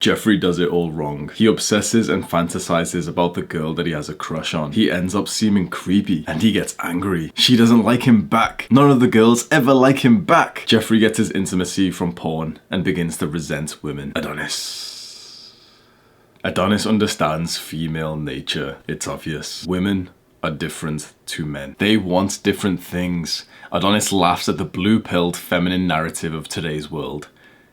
Jeffrey does it all wrong. He obsesses and fantasizes about the girl that he has a crush on. He ends up seeming creepy and he gets angry. She doesn't like him back. None of the girls ever like him back. Jeffrey gets his intimacy from porn and begins to resent women. Adonis understands female nature. It's obvious. Women are different to men. They want different things. Adonis laughs at the blue-pilled feminine narrative of today's world.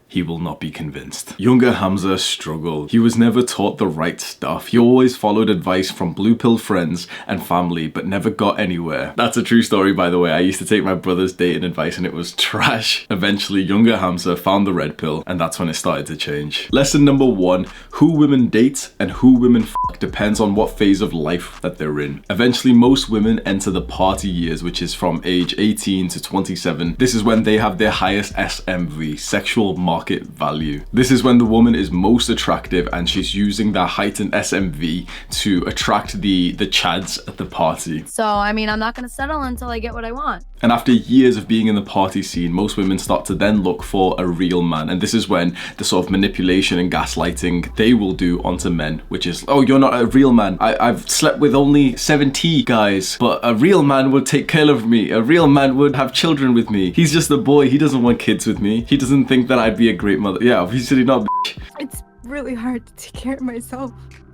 He will not be convinced. Younger Hamza struggled. He was never taught the right stuff. He always followed advice from blue-pilled friends and family, but never got anywhere. That's a true story, by the way. I used to take my brother's dating advice and it was trash. Eventually, younger Hamza found the red pill, and that's when it started to change. Lesson number 1, who women date and who women fuck depends on what phase of life that they're in. Eventually, most women enter the party years, which is from age 18 to 27. This is when they have their highest SMV, sexual market value. This is when the woman is most attractive and she's using that heightened SMV to attract the chads at the party. So, I mean, I'm not gonna settle until I get what I want. And after years of being in the party scene, most women start to then look for a real man. And this is when the sort of manipulation and gaslighting they will do onto men, which is, oh, you're not a real man. I've slept with only 70 guys, but a real man would take care of me. A real man would have children with me. He's just a boy. He doesn't want kids with me. He doesn't think that I'd be a great mother. Yeah, obviously not, bitch. It's really hard to take care of myself.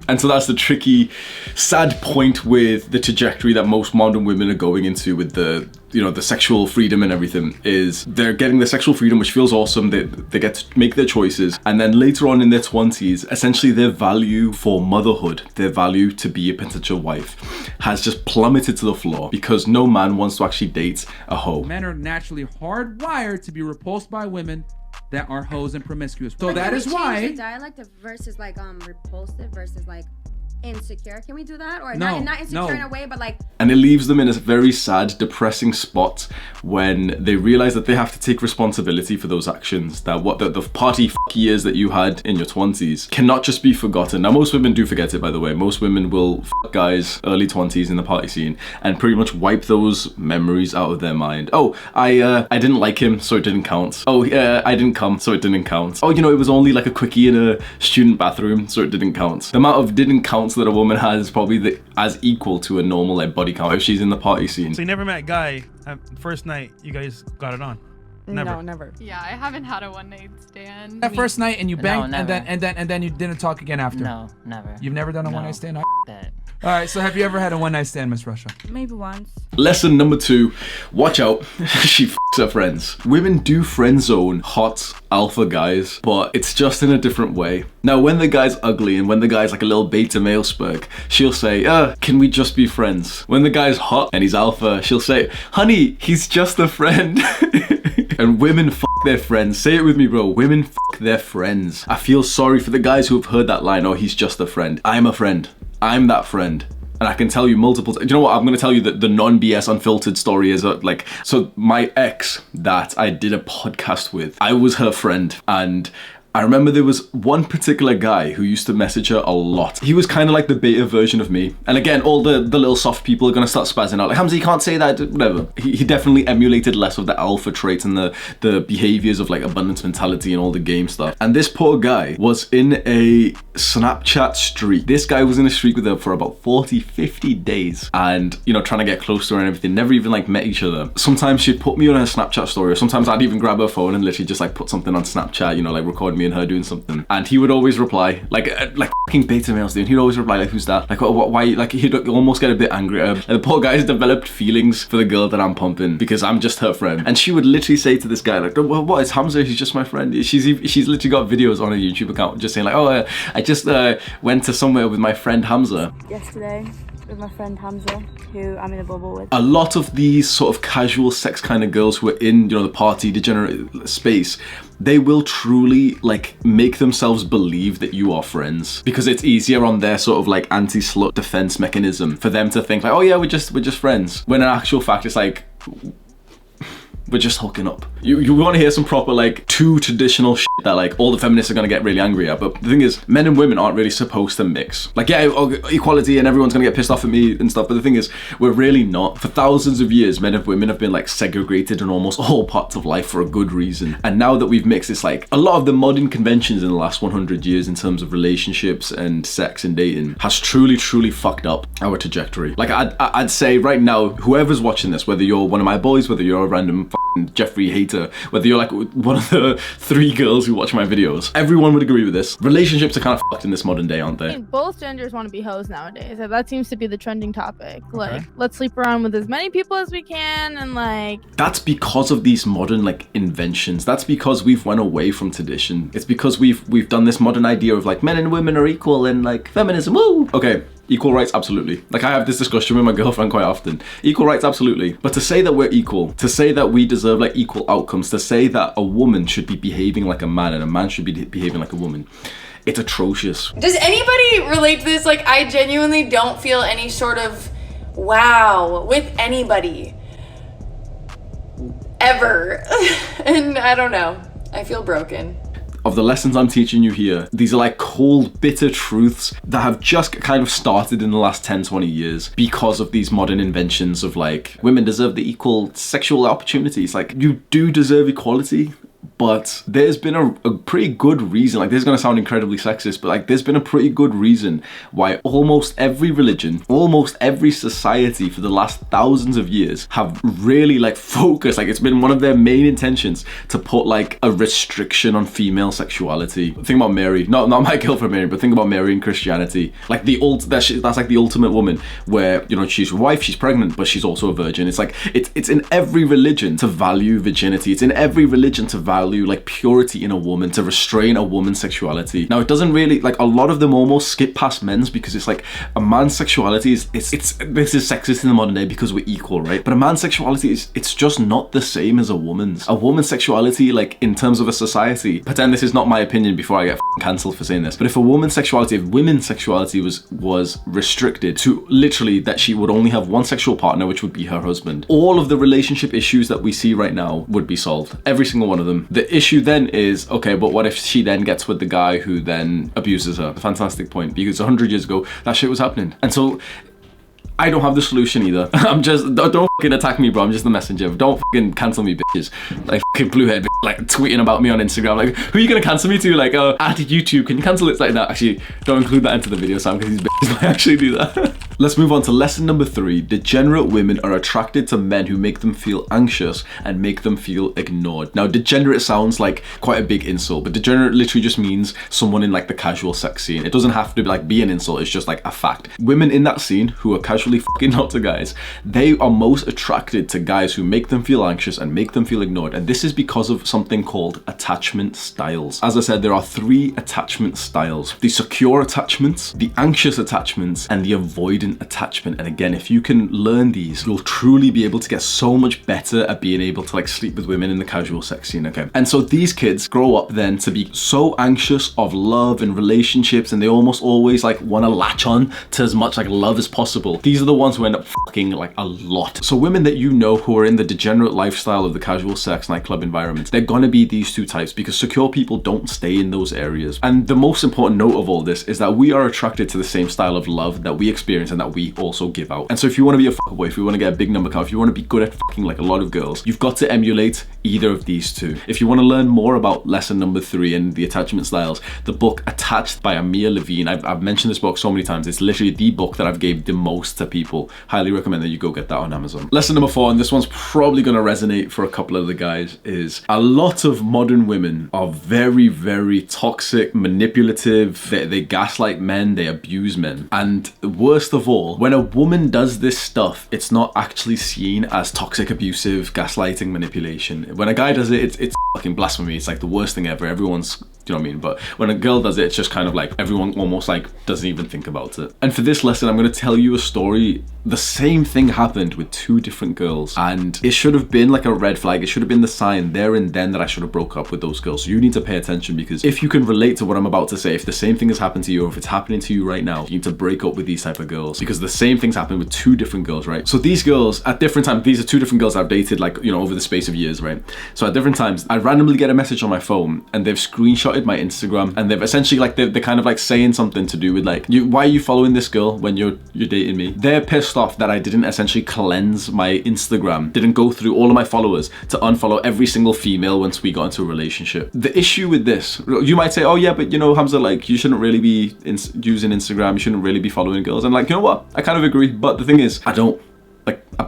And so that's the tricky, sad point with the trajectory that most modern women are going into with the sexual freedom and everything, is they're getting the sexual freedom, which feels awesome. They get to make their choices. And then later on in their 20s, essentially their value for motherhood, their value to be a potential wife, has just plummeted to the floor because no man wants to actually date a hoe. Men are naturally hardwired to be repulsed by women that are hoes and promiscuous. So that is why the dialect of versus like repulsive versus like insecure. Can we do that? Or No, not insecure no. in a way, but like. And it leaves them in a very sad, depressing spot when they realize that they have to take responsibility for those actions. That what the party years that you had in your 20s cannot just be forgotten. Now, most women do forget it, by the way. Most women will fuck guys early 20s in the party scene and pretty much wipe those memories out of their mind. Oh, I didn't like him, so it didn't count. Oh, I didn't come, so it didn't count. Oh, it was only like a quickie in a student bathroom, so it didn't count. The amount of didn't counts that a woman has is probably as equal to a normal like body count if she's in the party scene. So you never met Guy first night you guys got it on? Never. No, never. Yeah, I haven't had a one-night stand. that first night and you banged never. and then you didn't talk again after. No, never. You've never done a No. one-night stand? That. All right, so have you ever had a one-night stand, Miss Russia? Maybe once. Lesson number 2, watch out. She fucks her friends. Women do friend zone hot alpha guys, but it's just in a different way. Now, when the guy's ugly and when the guy's like a little beta male spurg, she'll say, can we just be friends? When the guy's hot and he's alpha, she'll say, honey, he's just a friend. And women fuck their friends. Say it with me, bro. Women fuck their friends. I feel sorry for the guys who have heard that line, oh, he's just a friend. I'm a friend. I'm that friend. And I can tell you multiple times. You know what? I'm going to tell you the non-BS unfiltered story is so my ex that I did a podcast with, I was her friend. And I remember there was one particular guy who used to message her a lot. He was kind of like the beta version of me. And again, all the little soft people are going to start spazzing out. Like, Hamza, you can't say that, whatever. He definitely emulated less of the alpha traits and the behaviors of like abundance mentality and all the game stuff. And this poor guy was in a Snapchat streak. This guy was in a streak with her for about 40, 50 days. And, trying to get close to her and everything. Never even like met each other. Sometimes she'd put me on her Snapchat story, or sometimes I'd even grab her phone and literally just like put something on Snapchat, like record me and her doing something, and he would always reply like fucking beta males do. He'd always reply like, who's that? Like, why? Like, he'd almost get a bit angry at her. And the poor guy's developed feelings for the girl that I'm pumping because I'm just her friend. And she would literally say to this guy like, well, what? It's Hamza. He's just my friend. She's literally got videos on her YouTube account just saying like, oh, I just went to somewhere with my friend Hamza Yesterday with my friend Hamza, who I'm in a bubble with. A lot of these sort of casual sex kind of girls who are in, the party degenerate space, they will truly like make themselves believe that you are friends because it's easier on their sort of like anti-slut defense mechanism for them to think like, oh yeah, we're just friends. When in actual fact, it's like, We're just hooking up. You want to hear some proper, like, too traditional shit that, like, all the feminists are going to get really angry at. But the thing is, men and women aren't really supposed to mix. Like, yeah, equality and everyone's going to get pissed off at me and stuff. But the thing is, we're really not. For thousands of years, men and women have been, like, segregated in almost all parts of life for a good reason. And now that we've mixed, it's like a lot of the modern conventions in the last 100 years in terms of relationships and sex and dating has truly fucked up our trajectory. Like, I'd say right now, whoever's watching this, whether you're one of my boys, whether you're a random Jeffrey hater, whether you're like one of the 3 girls who watch my videos, everyone would agree with this. Relationships are kind of fucked in this modern day, aren't I they? think both genders want to be hoes nowadays. That seems to be the trending topic. Like, let's sleep around with as many people as we can, and like... That's because of these modern, like, inventions. That's because we've went away from tradition. It's because we've done this modern idea of, like, men and women are equal and, like, feminism, woo! Okay. Equal rights, absolutely. Like, I have this discussion with my girlfriend quite often. Equal rights, absolutely. But to say that we're equal, to say that we deserve, like, equal outcomes, to say that a woman should be behaving like a man and a man should be behaving like a woman, it's atrocious. Does anybody relate to this? Like, I genuinely don't feel any sort of wow with anybody. Ever. And I don't know. I feel broken. Of the lessons I'm teaching you here, these are like cold, bitter truths that have just kind of started in the last 10, 20 years because of these modern inventions of, like, women deserve the equal sexual opportunities. Like, you do deserve equality, but there's been a pretty good reason. Like, this is going to sound incredibly sexist, but, like, there's been a pretty good reason why almost every religion, almost every society for the last thousands of years have really, like, focused, like, it's been one of their main intentions to put, like, a restriction on female sexuality. Think about Mary, not my girlfriend Mary, but think about Mary in Christianity. Like, that's like the ultimate woman, where, you know, she's a wife, she's pregnant, but she's also a virgin. It's like, it's in every religion to value virginity. It's in every religion to value, like, purity in a woman, to restrain a woman's sexuality. Now, it doesn't really, like, a lot of them almost skip past men's, because it's like a man's sexuality is this is sexist in the modern day because we're equal, right? But a man's sexuality it's just not the same as a woman's. A woman's sexuality, like, in terms of a society, pretend this is not my opinion before I get cancelled for saying this, but if women's sexuality was restricted to literally that she would only have one sexual partner, which would be her husband, all of the relationship issues that we see right now would be solved. Every single one of them. The issue then is, okay, but what if she then gets with the guy who then abuses her? Fantastic point, because 100 years ago, that shit was happening. And so, I don't have the solution either. I'm just, don't fucking attack me, bro. I'm just the messenger. Don't fucking cancel me, bitches. Like, fucking bluehead, like, tweeting about me on Instagram. Like, who are you gonna cancel me to? Like, at YouTube, can you cancel it? Like, that. Actually, don't include that into the video, Sam, because these bitches might actually do that. Let's move on to lesson number 3. Degenerate women are attracted to men who make them feel anxious and make them feel ignored. Now, degenerate sounds like quite a big insult, but degenerate literally just means someone in, like, the casual sex scene. It doesn't have to be, like, be an insult. It's just, like, a fact. Women in that scene who are casually fucking hot to guys, they are most attracted to guys who make them feel anxious and make them feel ignored. And this is because of something called attachment styles. As I said, there are 3 attachment styles: the secure attachments, the anxious attachments, and the avoidant attachment. And again, if you can learn these, you'll truly be able to get so much better at being able to, like, sleep with women in the casual sex scene, okay? And so these kids grow up then to be so anxious of love and relationships, and they almost always, like, want to latch on to as much, like, love as possible. These are the ones who end up fucking, like, a lot. So women that you know who are in the degenerate lifestyle of the casual sex nightclub environments, they're gonna be these 2 types, because secure people don't stay in those areas. And the most important note of all this is that we are attracted to the same style of love that we experience and that we also give out. And so if you want to be a fuckboy, if you want to get a big number count, if you want to be good at fucking like a lot of girls, you've got to emulate either of these 2. If you want to learn more about lesson number 3 and the attachment styles, the book Attached by Amir Levine, I've mentioned this book so many times. It's literally the book that I've gave the most to people. Highly recommend that you go get that on Amazon. Lesson number 4, and this one's probably going to resonate for a couple of the guys, is a lot of modern women are very, very toxic, manipulative. They gaslight men, they abuse men. And worst of all, when a woman does this stuff, it's not actually seen as toxic, abusive, gaslighting, manipulation. When a guy does it, it's fucking blasphemy. It's like the worst thing ever. Everyone's you know what I mean? But when a girl does it, it's just kind of like everyone almost like doesn't even think about it. And for this lesson, I'm going to tell you a story. The same thing happened with two different girls, and it should have been like a red flag. It should have been the sign there and then that I should have broke up with those girls. So you need to pay attention, because if you can relate to what I'm about to say, if the same thing has happened to you, or if it's happening to you right now, you need to break up with these type of girls, because the same things happened with two different girls, right? So these girls at different times, these are two different girls I've dated, like, you know, over the space of years, right? So at different times, I randomly get a message on my phone, and they've screenshotted my Instagram, and they've essentially like they're kind of like saying something to do with like, why are you following this girl when you're dating me? They're pissed off that I didn't essentially cleanse my Instagram, didn't go through all of my followers to unfollow every single female once we got into a relationship. The issue with this, you might say, oh yeah, but you know, Hamza, like, you shouldn't really be using Instagram, you shouldn't really be following girls. And like, you know what, I kind of agree, but the thing is, I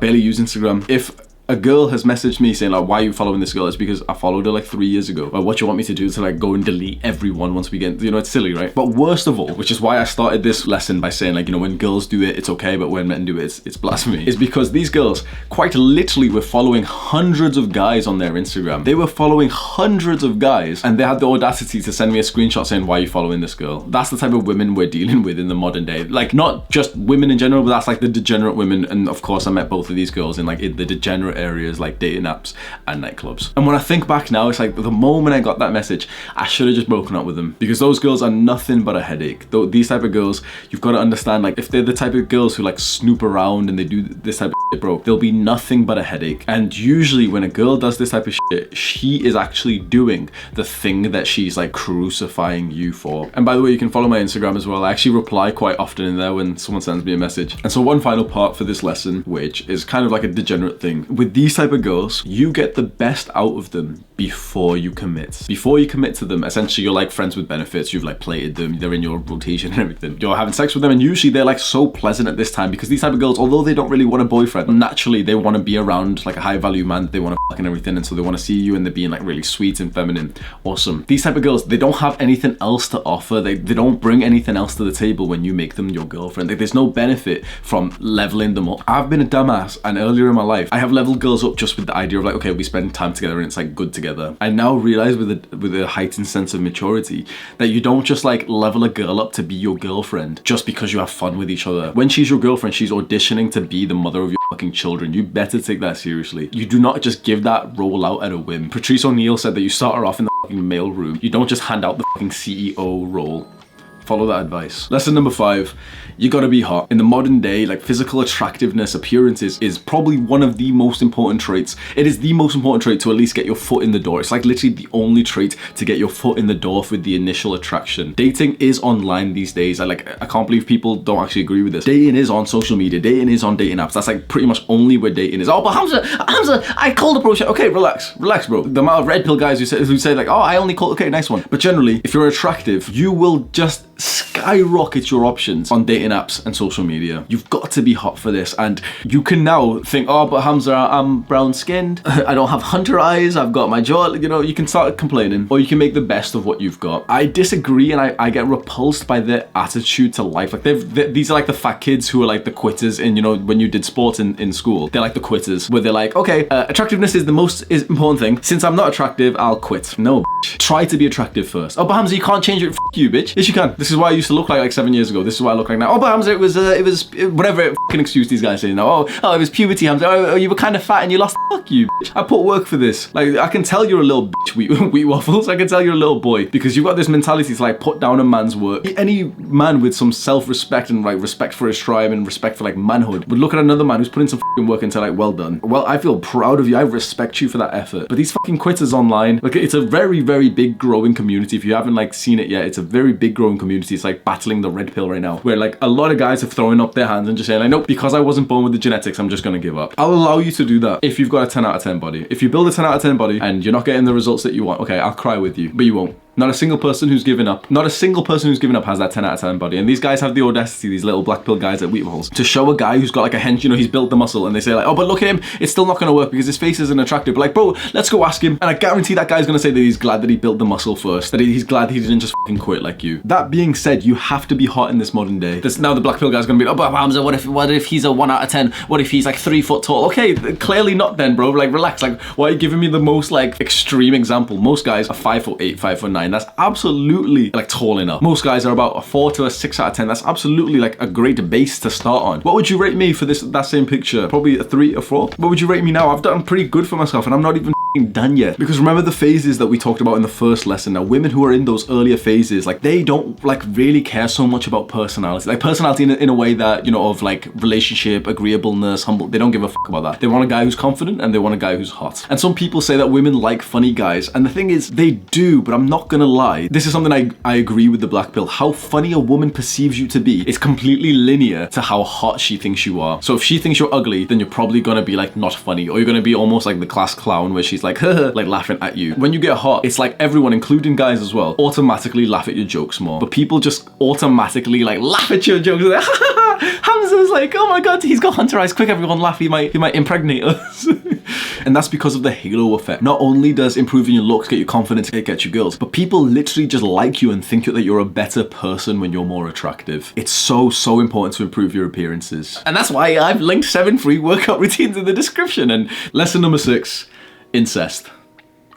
barely use Instagram. If a girl has messaged me saying like, why are you following this girl? It's because I followed her like 3 years ago. Or what you want me to do to like go and delete everyone once we get, you know, it's silly, right? But worst of all, which is why I started this lesson by saying like, you know, when girls do it, it's okay, but when men do it, it's blasphemy, is because these girls quite literally were following hundreds of guys on their Instagram. They were following hundreds of guys, and they had the audacity to send me a screenshot saying, why are you following this girl? That's the type of women we're dealing with in the modern day. Like, not just women in general, but that's like the degenerate women. And of course I met both of these girls in like the degenerate areas like dating apps and nightclubs. And when I think back now, it's like the moment I got that message, I should have just broken up with them, because those girls are nothing but a headache. Though these type of girls, you've got to understand, like, if they're the type of girls who like snoop around and they do this type of shit, bro, they'll be nothing but a headache. And usually when a girl does this type of shit, she is actually doing the thing that she's like crucifying you for. And by the way, you can follow my Instagram as well. I actually reply quite often in there when someone sends me a message. And so one final part for this lesson, which is kind of like a degenerate thing, with these type of girls, you get the best out of them before you commit. Before you commit to them, essentially you're like friends with benefits, you've like plated them, they're in your rotation and everything. You're having sex with them, and usually they're like so pleasant at this time, because these type of girls, although they don't really want a boyfriend, naturally they want to be around like a high value man, they want to fuck and everything, and so they want to see you and they're being like really sweet and feminine. Awesome. These type of girls, they don't have anything else to offer. They don't bring anything else to the table when you make them your girlfriend. Like, there's no benefit from leveling them up. I've been a dumbass, and earlier in my life, I have leveled girls up just with the idea of like, okay, we spend time together and it's like good together. I now realize with a heightened sense of maturity that you don't just like level a girl up to be your girlfriend just because you have fun with each other. When she's your girlfriend, she's auditioning to be the mother of your fucking children. You better take that seriously. You do not just give that role out at a whim. Patrice O'Neal said that you start her off in the fucking mailroom. You don't just hand out the fucking CEO role. Follow that advice. Lesson number 5, you gotta be hot. In the modern day, like, physical attractiveness, appearances is probably one of the most important traits. It is the most important trait to at least get your foot in the door. It's like literally the only trait to get your foot in the door with the initial attraction. Dating is online these days. I can't believe people don't actually agree with this. Dating is on social media. Dating is on dating apps. That's like pretty much only where dating is. Oh, but Hamza, I cold approach it. Okay, relax, bro. The amount of red pill guys who say like, oh, I only cold. Okay, nice one. But generally, if you're attractive, you will just skyrocket your options on dating apps and social media. You've got to be hot for this, and you can now think, oh, but Hamza, I'm brown skinned, I don't have hunter eyes, I've got my jaw, you know, you can start complaining, or you can make the best of what you've got. I disagree, and I get repulsed by their attitude to life. Like, these are like the fat kids who are like the quitters in, you know, when you did sports in school. They're like the quitters, where they're like, okay, attractiveness is the most important thing. Since I'm not attractive, I'll quit. No, bitch. Try to be attractive first. Oh, but Hamza, you can't change it. F you, bitch. Yes, you can. This is why I used to look like 7 years ago. This is what I look like now. Oh, but Hamza, it was whatever fucking excuse these guys say now. Oh, it was puberty, Hamza. Oh, you were kind of fat and you lost. Fuck you, bitch. I put work for this. Like, I can tell you're a little bitch, wheat waffles. I can tell you're a little boy, because you've got this mentality to like put down a man's work. Any man with some self-respect and like respect for his tribe and respect for like manhood would look at another man who's putting some fucking work and say like, well done. Well, I feel proud of you. I respect you for that effort. But these fucking quitters online, like, it's a very, very big growing community. If you haven't like seen it yet, it's a very big growing community. It's like battling the red pill right now, where like a lot of guys are throwing up their hands and just saying like, nope, because I wasn't born with the genetics, I'm just gonna give up. I'll allow you to do that if you've got a 10 out of 10 body. If you build a 10 out of 10 body and you're not getting the results that you want, okay, I'll cry with you, but you won't. Not a single person who's given up. Not a single person who's given up has that 10 out of 10 body. And these guys have the audacity, these little black pill guys at Wheatballs, to show a guy who's got like a hench, you know, he's built the muscle, and they say like, oh, but look at him, it's still not gonna work because his face isn't attractive. But like, bro, let's go ask him. And I guarantee that guy's gonna say that he's glad that he built the muscle first, that he's glad he didn't just fucking quit like you. That being said, you have to be hot in this modern day. Now the black pill guy's gonna be, oh, but Hamza, what if he's a 1 out of 10? What if he's like 3 foot tall? Okay, clearly not then, bro. Like, relax. Like, why are you giving me the most like extreme example? Most guys are 5'8", 5'9", 9. That's absolutely like tall enough. Most guys are about a 4 to a 6 out of 10. That's absolutely like a great base to start on. What would you rate me for that same picture? Probably a 3 or 4. What would you rate me now? I've done pretty good for myself, and I'm not even done yet. Because remember the phases that we talked about in the first lesson. Now, women who are in those earlier phases, like they don't like really care so much about personality. Like personality in a way that, you know, of like relationship, agreeableness, humble. They don't give a fuck about that. They want a guy who's confident and they want a guy who's hot. And some people say that women like funny guys. And the thing is, they do, but I'm not gonna lie. This is something I agree with the black pill. How funny a woman perceives you to be is completely linear to how hot she thinks you are. So if she thinks you're ugly, then you're probably gonna be like not funny, or you're gonna be almost like the class clown where she's like, like laughing at you. When you get hot, it's like everyone, including guys as well, automatically laugh at your jokes more. But people just automatically like laugh at your jokes. Like, Hamza's like, oh my god, he's got hunter eyes. Quick, everyone laugh. He might impregnate us. And that's because of the halo effect. Not only does improving your looks get you confidence, it gets you girls, but people literally just like you and think that you're a better person when you're more attractive. It's so important to improve your appearances. And that's why I've linked 7 free workout routines in the description. And lesson number 6, incest.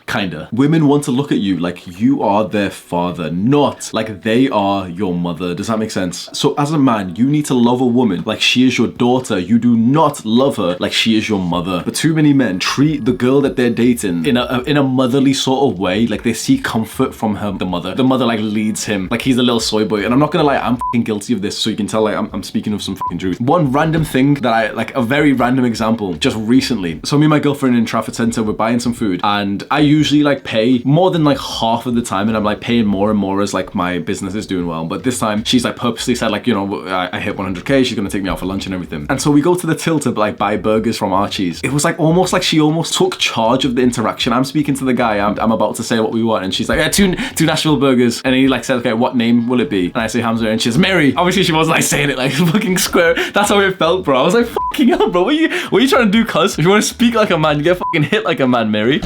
Kinda. Women want to look at you like you are their father, not like they are your mother. Does that make sense? So as a man, you need to love a woman like she is your daughter. You do not love her like she is your mother. But too many men treat the girl that they're dating in a motherly sort of way. Like they see comfort from her, the mother. The mother like leads him like he's a little soy boy. And I'm not gonna lie, I'm fucking guilty of this. So you can tell like I'm speaking of some fucking truth. One random thing that I like, a very random example, just recently. So me and my girlfriend in Trafford Centre, we're buying some food, and I usually like pay more than like half of the time, and I'm like paying more and more as like my business is doing well. But this time she's like purposely said like, you know, I hit 100k, she's gonna take me out for lunch and everything. And so we go to the till to like buy burgers from Archie's. It was like almost like she almost took charge of the interaction. I'm speaking to the guy, I'm about to say what we want, and she's like, yeah, two Nashville burgers. And he like says, okay, what name will it be? And I say Hamza, and she's Mary. Obviously she wasn't like saying it like fucking square. That's how it felt, bro. I was like, fucking hell, bro, what are you trying to do, cuz? If you want to speak like a man, you get fucking hit like a man, Mary.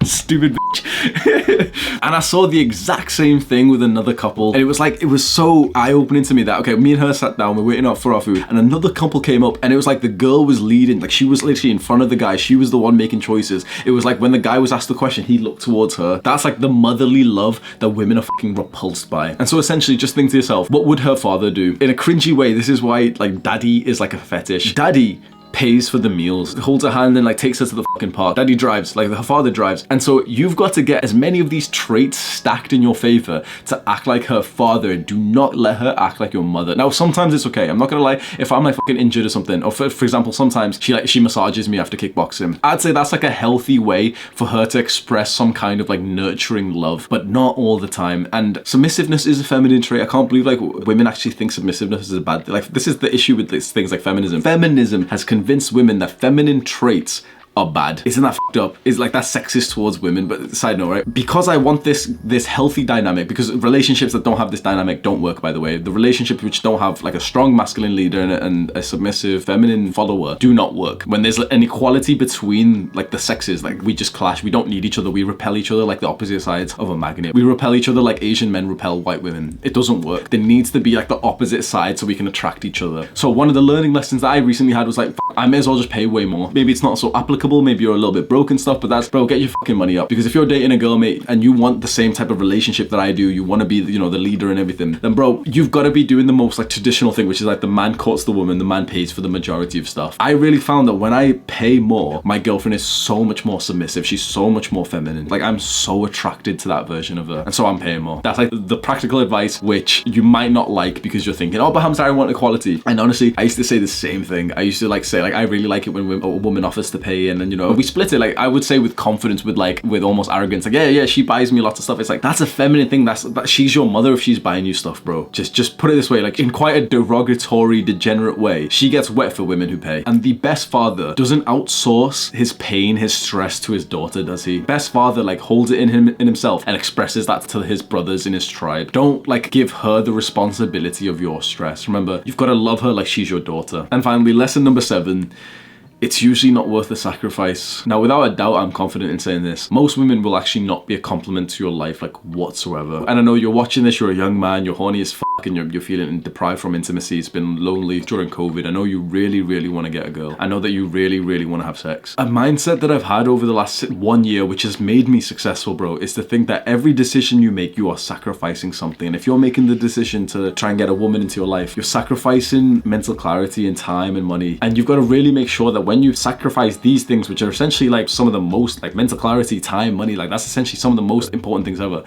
Stupid bitch. And I saw the exact same thing with another couple, and it was so eye-opening to me that, okay, me and her sat down, we're waiting out for our food, and another couple came up, and it was like the girl was leading, like she was literally in front of the guy, she was the one making choices. It was like when the guy was asked the question, he looked towards her. That's like the motherly love that women are fucking repulsed by. And so essentially just think to yourself, what would her father do? In a cringy way, this is why like daddy is like a fetish. Daddy pays for the meals, holds her hand and like takes her to the fucking park. Daddy drives, like her father drives. And so you've got to get as many of these traits stacked in your favor to act like her father, and do not let her act like your mother. Now, sometimes it's okay. I'm not gonna lie. If I'm like fucking injured or something, or for example, sometimes she massages me after kickboxing. I'd say that's like a healthy way for her to express some kind of like nurturing love, but not all the time. And submissiveness is a feminine trait. I can't believe like women actually think submissiveness is a bad thing. Like this is the issue with these things like feminism. Feminism has convinced women that feminine traits are bad. Isn't that fucked up? It's like that's sexist towards women. But side note, right? Because I want this healthy dynamic, because relationships that don't have this dynamic don't work, by the way. The relationships which don't have like a strong masculine leader and a submissive feminine follower do not work. When there's an equality between like the sexes, like we just clash. We don't need each other. We repel each other like the opposite sides of a magnet. We repel each other like Asian men repel white women. It doesn't work. There needs to be like the opposite side so we can attract each other. So one of the learning lessons that I recently had was like, I may as well just pay way more. Maybe it's not so applicable, maybe you're a little bit broke and stuff, but that's, bro, get your fucking money up. Because if you're dating a girl, mate, and you want the same type of relationship that I do, you want to be, you know, the leader and everything, then bro, you've got to be doing the most like traditional thing, which is like the man courts the woman, the man pays for the majority of stuff. I really found that when I pay more, my girlfriend is so much more submissive. She's so much more feminine. Like I'm so attracted to that version of her, and so I'm paying more. That's like the practical advice, which you might not like because you're thinking, oh, but Hamza, I want equality. And honestly, I used to say the same thing. I used to like say like, I really like it when a woman offers to pay, and then, you know, we split it. Like I would say with confidence, with almost arrogance, like yeah, she buys me lots of stuff. It's like, that's a feminine thing. That she's your mother if she's buying you stuff, bro. Just put it this way, like in quite a derogatory, degenerate way, she gets wet for women who pay. And the best father doesn't outsource his pain, his stress to his daughter, does he? Best father like holds it in himself and expresses that to his brothers in his tribe. Don't like give her the responsibility of your stress. Remember, you've got to love her like she's your daughter. And finally, lesson number 7. It's usually not worth the sacrifice. Now, without a doubt, I'm confident in saying this. Most women will actually not be a compliment to your life, like whatsoever. And I know you're watching this, you're a young man, you're horny as f***, and you're feeling deprived from intimacy, it's been lonely during COVID, I know you really, really want to get a girl. I know that you really, really want to have sex. A mindset that I've had over the last 1 year, which has made me successful, bro, is to think that every decision you make, you are sacrificing something. And if you're making the decision to try and get a woman into your life, you're sacrificing mental clarity and time and money. And you've got to really make sure that when you sacrifice these things, which are essentially like some of the most, like mental clarity, time, money, like that's essentially some of the most important things ever.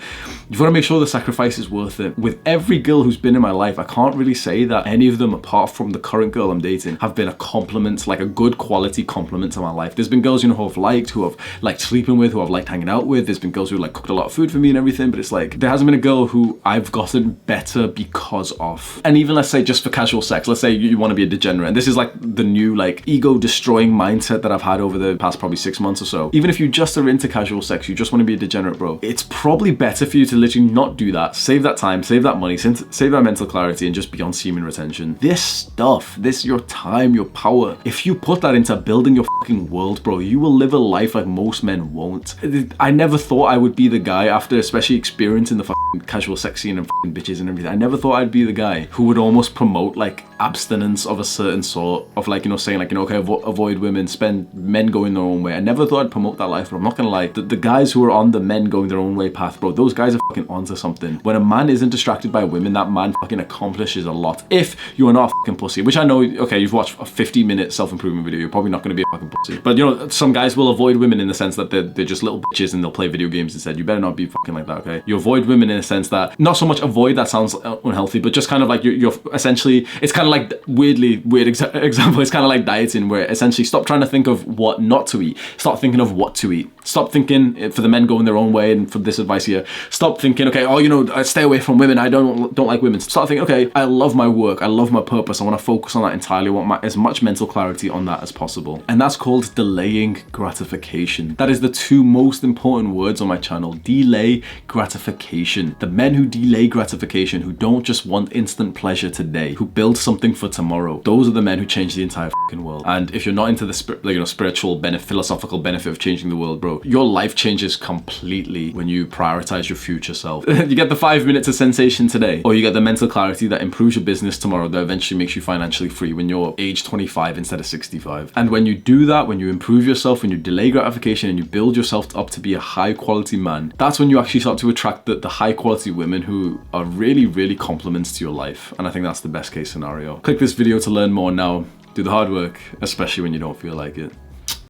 You've got to make sure the sacrifice is worth it. With every girl who's been in my life, I can't really say that any of them, apart from the current girl I'm dating, have been a compliment, like a good quality compliment to my life. There's been girls, you know, who I've liked sleeping with, who I've liked hanging out with. There's been girls who like cooked a lot of food for me and everything, but it's like, there hasn't been a girl who I've gotten better because of. And even let's say just for casual sex, let's say you want to be a degenerate, and this is like the new like ego destroying mindset that I've had over the past probably 6 months or so. Even if you just are into casual sex, you just want to be a degenerate, bro, it's probably better for you to literally not do that, save that time, save that money, save that mental clarity, and just be on semen retention. This stuff, this, your time, your power, if you put that into building your fucking world, bro, you will live a life like most men won't. I never thought I would be the guy, after especially experiencing the fucking casual sex scene and fucking bitches and everything, I never thought I'd be the guy who would almost promote like abstinence of a certain sort, of like, you know, saying like, you know, okay, avoid women, spend men going their own way. I never thought I'd promote that life, but I'm not gonna lie, the guys who are on the men going their own way path, bro, those guys are fucking onto something. When a man isn't distracted by women, that man fucking accomplishes a lot. If you are not a fucking pussy, which I know, okay, you've watched a 50-minute self-improvement video, you're probably not gonna be a fucking pussy. But you know, some guys will avoid women in the sense that they're just little bitches and they'll play video games instead. You better not be fucking like that, okay? You avoid women in a sense that, not so much avoid, that sounds unhealthy, but just kind of like you're essentially, it's kind of like weird example, it's kind of like dieting, where essentially stop trying to think of what not to eat, start thinking of what to eat. Stop thinking, for the men going their own way, and for this advice here, stop thinking, okay, oh, you know, I stay away from women, I don't like women. Start thinking, okay, I love my work, I love my purpose, I want to focus on that entirely, I want as much mental clarity on that as possible. And that's called delaying gratification. That is the two most important words on my channel: delay gratification. The men who delay gratification, who don't just want instant pleasure today, who build something for tomorrow, those are the men who change the entire fucking world. And if you're not into the spiritual benefit, philosophical benefit of changing the world, bro, your life changes completely when you prioritize your future self. You get the 5 minutes of sensation today, or you get the mental clarity that improves your business tomorrow, that eventually makes you financially free when you're age 25 instead of 65. And when you do that, when you improve yourself, when you delay gratification and you build yourself up to be a high quality man, that's when you actually start to attract the high quality women who are really, really complements to your life. And I think that's the best case scenario. Click this video to learn more now. Do the hard work, especially when you don't feel like it.